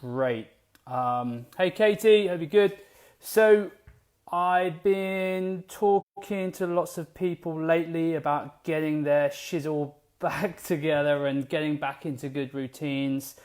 great. Hey Katie, hope you're good. So I've been talking to lots of people lately about getting their shizzle back together and getting back into good routines.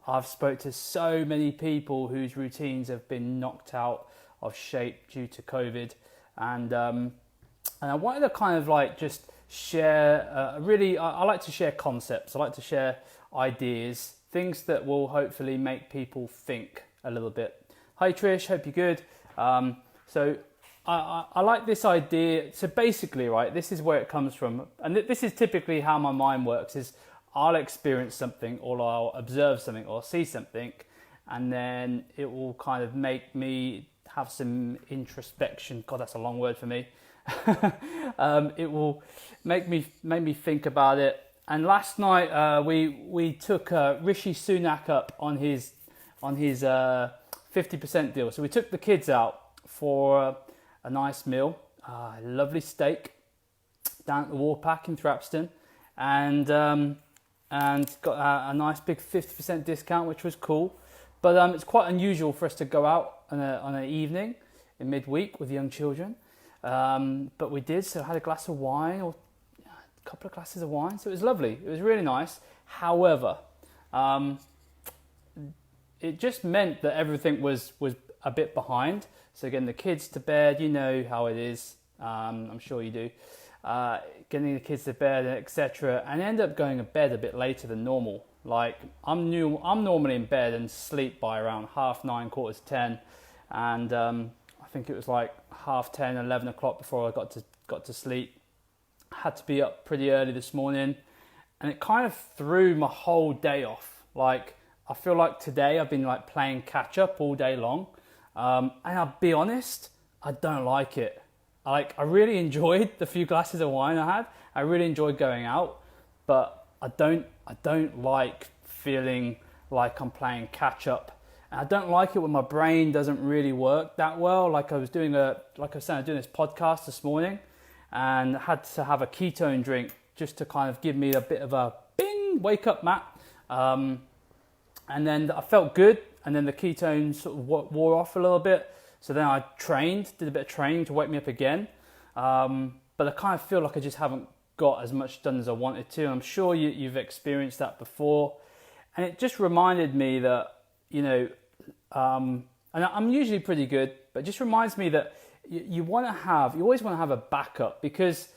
I've spoke to so many people whose routines have been knocked out of shape due to COVID, and I wanted to kind of like just share. I like to share concepts. I like to share ideas, things that will hopefully make people think a little bit. Hi Trish, hope you're good. So I like this idea. So basically, right, this is where it comes from, and this is typically how my mind works. Is I'll experience something, or I'll observe something, or see something, and then it will kind of make me have some introspection. God, that's a long word for me. It will make me think about it. And last night we took Rishi Sunak up on his 50% deal. So we took the kids out for a nice meal, lovely steak down at the Warpack in Thrapston, and got a nice big 50% discount, which was cool. But it's quite unusual for us to go out on an evening in midweek with young children. But we did, so I had a glass of wine, or a couple of glasses of wine, so it was lovely. It was really nice. However, it just meant that everything was a bit behind. So getting the kids to bed, you know how it is, I'm sure you do. Getting the kids to bed, etc., and end up going to bed a bit later than normal. Like I'm normally in bed and sleep by around 9:30, 10:15, and I think it was like 10:30, 11 o'clock before I got to sleep. Had to be up pretty early this morning, and it kind of threw my whole day off. Like I feel like today I've been like playing catch up all day long, and I'll be honest, I don't like it. I really enjoyed the few glasses of wine I had. I really enjoyed going out, but I don't like feeling like I'm playing catch up. And I don't like it when my brain doesn't really work that well. Like I was doing this podcast this morning, and I had to have a ketone drink just to kind of give me a bit of a bing, wake up, Matt. And then I felt good, and then the ketone sort of wore off a little bit. So then I did a bit of training to wake me up again. But I kind of feel like I just haven't got as much done as I wanted to. I'm sure you've experienced that before. And it just reminded me that, and I'm usually pretty good, but it just reminds me that you always want to have a backup, because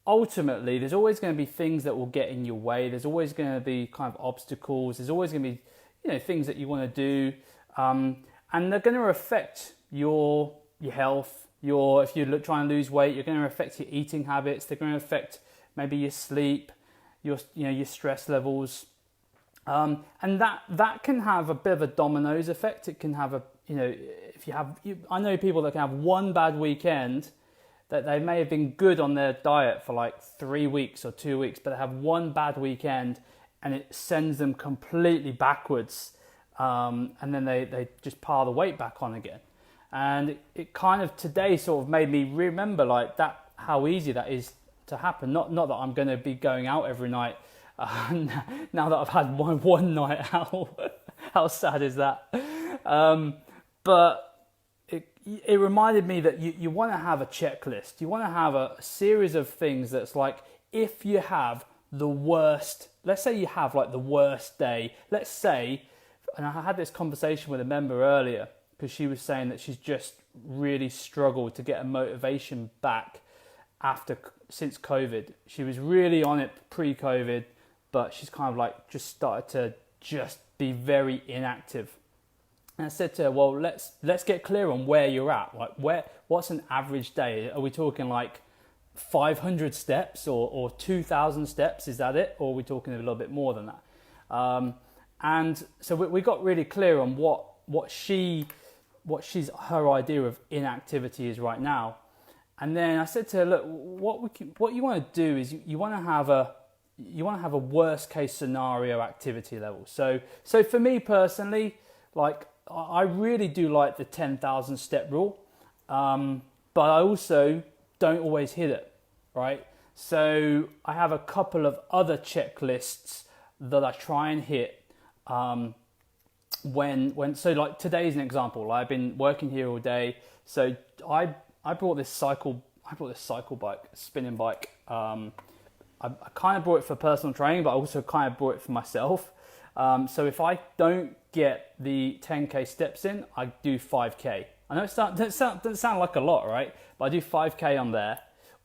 ultimately there's always going to be things that will get in your way. There's always going to be kind of obstacles. There's always going to be, things that you want to do. And they're going to affect your health. If you trying to lose weight, you're going to affect your eating habits. They're going to affect maybe your sleep, your stress levels. And that can have a bit of a dominoes effect. It can have I know people that can have one bad weekend, that they may have been good on their diet for like 3 weeks or 2 weeks, but they have one bad weekend and it sends them completely backwards. And then they just pile the weight back on again. And it kind of today sort of made me remember like that, how easy that is to happen. Not that I'm going to be going out every night now that I've had one night out. How sad is that? But it reminded me that you want to have a checklist. You want to have a series of things that's like, if you have the worst, let's say you have like the worst day, let's say, and I had this conversation with a member earlier, because she was saying that she's just really struggled to get a motivation back since COVID. She was really on it pre-COVID, but she's kind of like just started to just be very inactive. And I said to her, well, let's get clear on where you're at. Like what's an average day? Are we talking like 500 steps or 2,000 steps? Is that it? Or are we talking a little bit more than that? And so we got really clear on what her idea of inactivity is right now. And then I said to her, look, what you want to do is you want to have a worst case scenario activity level. So for me personally, like I really do like the 10,000 step rule, but I also don't always hit it, right? So I have a couple of other checklists that I try and hit so like today's an example. Like I've been working here all day, so I brought this cycle bike, spinning bike. I kind of brought it for personal training, but I also kind of brought it for myself. So if I don't get the 10k steps in, I do 5k. I know it doesn't sound like a lot, right? But I do 5k on there,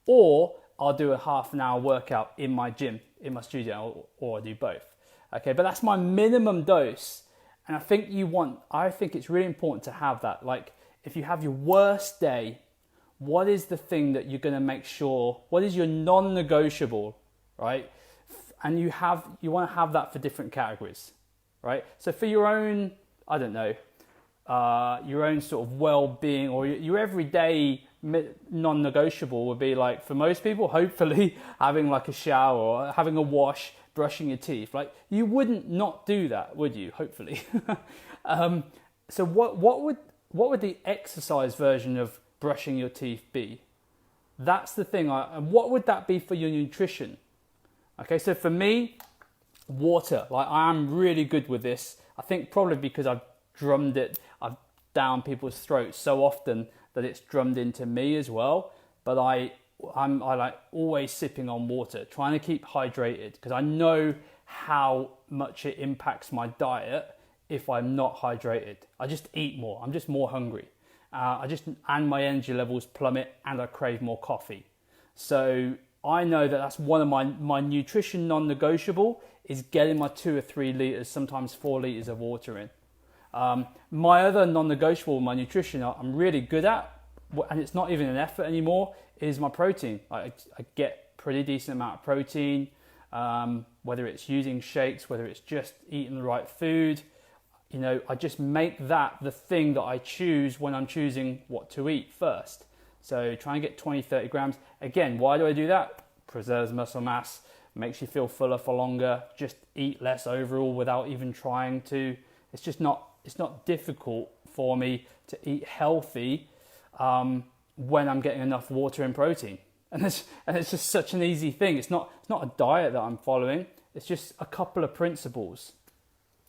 or I'll do a half an hour workout in my gym, in my studio, or I do both. Okay, but that's my minimum dose. And I think it's really important to have that. Like if you have your worst day, what is the thing that you're going to make sure, what is your non-negotiable, right? And you want to have that for different categories, right? So for your own, I don't know, your own sort of well-being, or your everyday non-negotiable would be like, for most people, hopefully having like a shower or having a wash, brushing your teeth. Like you wouldn't not do that, would you? Hopefully. So what would the exercise version of brushing your teeth be? That's the thing. And what would that be for your nutrition? Okay, so for me, water. Like I am really good with this. I think probably because I've down people's throats so often that it's drummed into me as well. But I like always sipping on water, trying to keep hydrated, because I know how much it impacts my diet if I'm not hydrated. I just eat more. I'm just more hungry. And my energy levels plummet, and I crave more coffee. So I know that that's one of my nutrition non-negotiable is getting my 2 or 3 liters, sometimes 4 liters of water in. My other non-negotiable, my nutrition, I'm really good at, and it's not even an effort anymore, is my protein. I get pretty decent amount of protein, whether it's using shakes, whether it's just eating the right food. You know, I just make that the thing that I choose when I'm choosing what to eat first. So try and get 20, 30 grams. Again, why do I do that? Preserves muscle mass, makes you feel fuller for longer, just eat less overall without even trying to. It's not difficult for me to eat healthy when I'm getting enough water and protein. And it's just such an easy thing. It's not a diet that I'm following. It's just a couple of principles.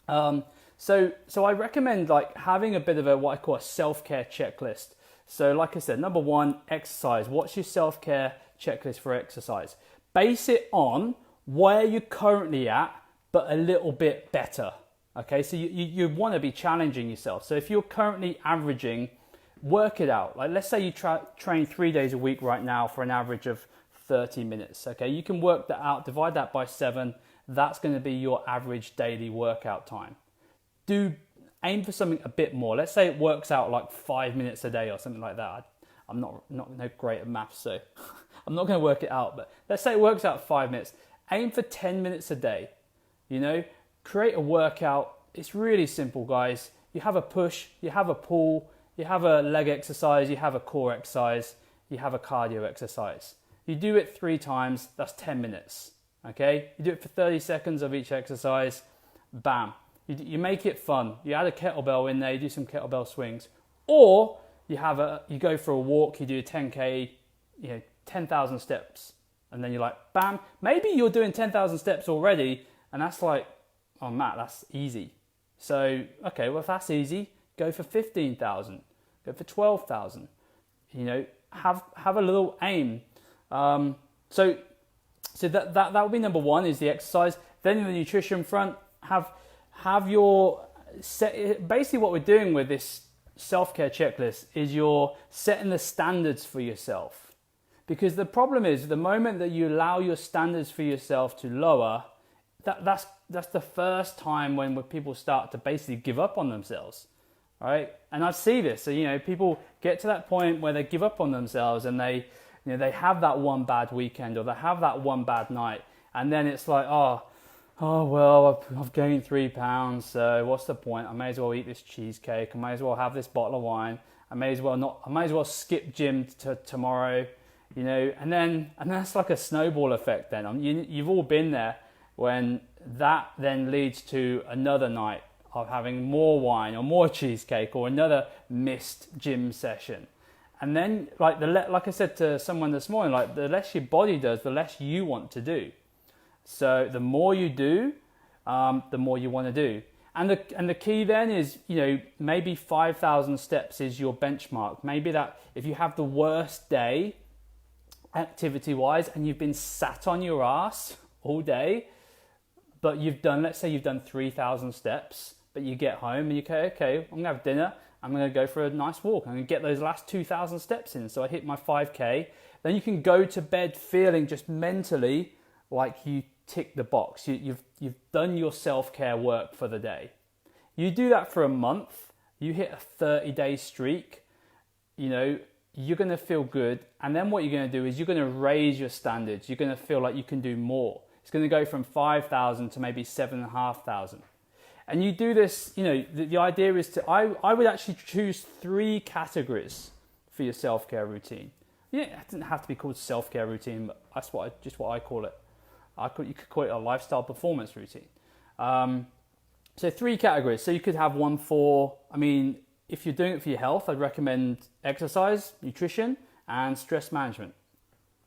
So I recommend like having a bit of what I call a self-care checklist. So like I said, number 1, exercise. What's your self-care checklist for exercise? Base it on where you're currently at, but a little bit better. Okay, so you want to be challenging yourself. So if you're currently averaging, work it out. Like let's say you train 3 days a week right now for an average of 30 minutes. Okay, you can work that out, divide that by 7. That's going to be your average daily workout time. Aim for something a bit more. Let's say it works out like 5 minutes a day or something like that. I'm not great at maths, so I'm not going to work it out. But let's say it works out 5 minutes. Aim for 10 minutes a day. You know, create a workout. It's really simple, guys. You have a push, you have a pull, you have a leg exercise, you have a core exercise, you have a cardio exercise. You do it 3 times, that's 10 minutes. Okay? You do it for 30 seconds of each exercise, bam. You make it fun. You add a kettlebell in there, you do some kettlebell swings. Or you go for a walk, you do a 10k, 10,000 steps. And then you're like, bam, maybe you're doing 10,000 steps already, and that's like, oh Matt, that's easy. So, okay, well if that's easy, go for 15,000, go for 12,000. Have a little aim. So that would be number 1 is the exercise. Then in the nutrition front, have your basically what we're doing with this self-care checklist is you're setting the standards for yourself. Because the problem is the moment that you allow your standards for yourself to lower, that's the first time when people start to basically give up on themselves, right? And I see this. So people get to that point where they give up on themselves and they have that one bad weekend or they have that one bad night, and then it's like, oh well, I've gained 3 pounds, so what's the point? I may as well eat this cheesecake. I may as well have this bottle of wine. I may as well skip gym tomorrow, and that's like a snowball effect. Then you've all been there when that then leads to another night of having more wine or more cheesecake or another missed gym session. And then like I said to someone this morning, like the less your body does, the less you want to do. So the more you do, the more you want to do. And the key then is, maybe 5,000 steps is your benchmark. Maybe that if you have the worst day activity-wise and you've been sat on your ass all day, but let's say you've done 3,000 steps, but you get home and you go, okay, I'm gonna have dinner, I'm gonna go for a nice walk, I'm gonna get those last 2,000 steps in, so I hit my 5K. Then you can go to bed feeling just mentally like you tick the box. You've done your self-care work for the day. You do that for a month, you hit a 30-day streak, you're going to feel good. And then what you're going to do is you're going to raise your standards. You're going to feel like you can do more. It's going to go from 5,000 to maybe 7,500. And you do this, the idea is I would actually choose 3 categories for your self-care routine. It doesn't have to be called self-care routine, but that's what I call it. You could call it a lifestyle performance routine. So 3 categories. So you could have one for, if you're doing it for your health, I'd recommend exercise, nutrition, and stress management.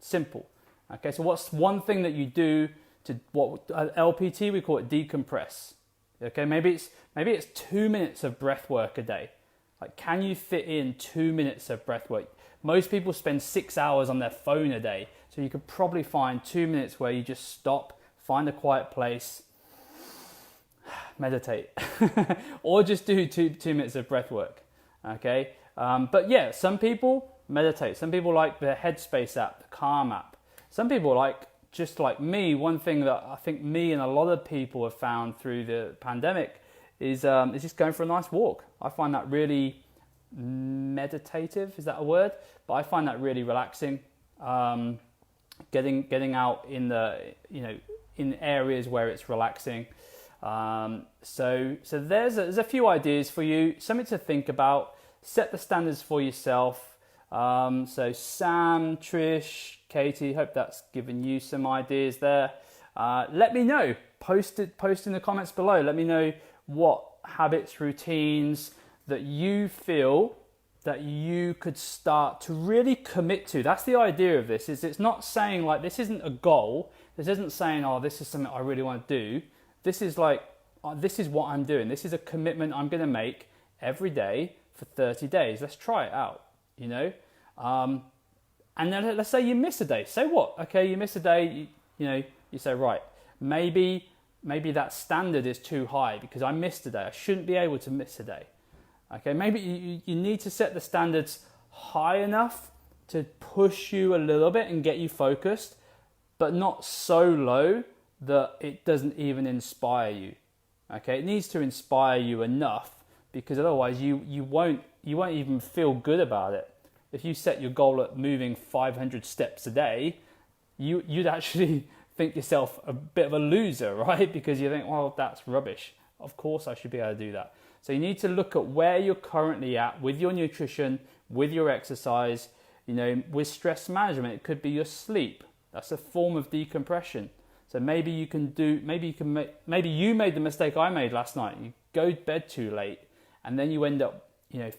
Simple. Okay, so what's one thing that you do to what LPT, we call it decompress. Okay, maybe it's 2 minutes of breath work a day. Like, can you fit in 2 minutes of breath work? Most people spend 6 hours on their phone a day, so you could probably find 2 minutes where you just stop, find a quiet place, meditate, or just do two minutes of breath work. Okay, but yeah, some people meditate. Some people like the Headspace app, the Calm app. Some people just like me. One thing that I think me and a lot of people have found through the pandemic is just going for a nice walk. I find that really meditative. Is that a word? But I find that really relaxing. Getting out in the in areas where it's relaxing. So there's a few ideas for you, something to think about. Set the standards for yourself. So Sam, Trish, Katie, hope that's given you some ideas there. Let me know. Post in the comments below. Let me know what habits, routines that you feel that you could start to really commit to. That's the idea of this. It's not saying like this isn't a goal. This isn't saying, oh, this is something I really want to do. This is like, this is what I'm doing. This is a commitment I'm going to make every day for 30 days. Let's try it out, And then let's say you miss a day. So what? Okay, you miss a day, you say, right, maybe that standard is too high because I missed a day. I shouldn't be able to miss a day. Okay, maybe you need to set the standards high enough to push you a little bit and get you focused, but not so low that it doesn't even inspire you. Okay, it needs to inspire you enough because otherwise you won't even feel good about it. If you set your goal at moving 500 steps a day, you'd actually think yourself a bit of a loser, right? Because you think, well, that's rubbish. Of course I should be able to do that. So you need to look at where you're currently at with your nutrition, with your exercise, with stress management. It could be your sleep. That's a form of decompression. So maybe you made the mistake I made last night. You go to bed too late and then you end up,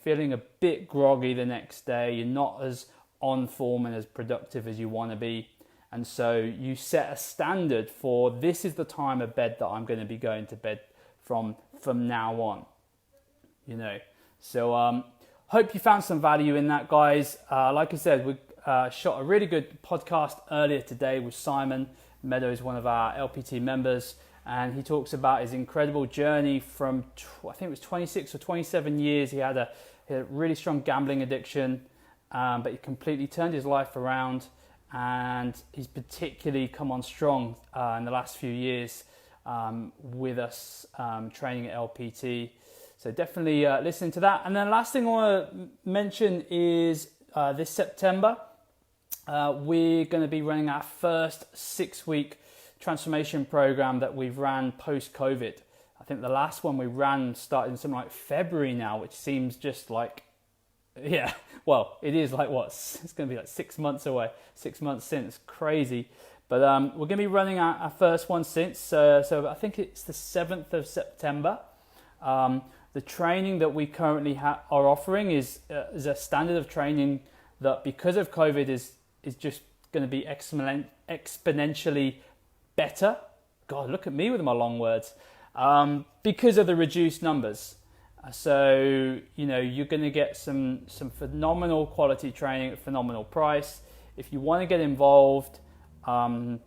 feeling a bit groggy the next day. You're not as on form and as productive as you want to be. And so you set a standard for this is the time of bed that I'm going to be going to bed from now on. So hope you found some value in that, guys. Like I said, we shot a really good podcast earlier today with Simon Meadows, one of our LPT members, and he talks about his incredible journey from, I think it was 26 or 27 years. He had a really strong gambling addiction, but he completely turned his life around, and he's particularly come on strong in the last few years with us training at LPT. So definitely listen to that. And then last thing I want to mention is this September, we're going to be running our first 6-week transformation program that we've ran post-COVID. I think the last one we ran started in something like February now, which seems just like, it is like it's going to be like 6 months away, 6 months since, crazy. But we're going to be running our first one since, so I think it's the 7th of September. The training that we currently are offering is a standard of training that, because of COVID, is just going to be exponentially better. God, look at me with my long words. because of the reduced numbers. So, you know, you're going to get some phenomenal quality training at phenomenal price. If you want to get involved, then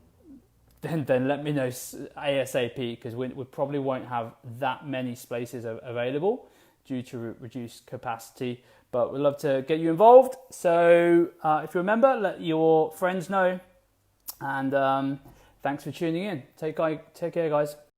let me know ASAP, because we probably won't have that many spaces available due to reduced capacity. But we'd love to get you involved. So if you remember, let your friends know. And thanks for tuning in. Take care, guys.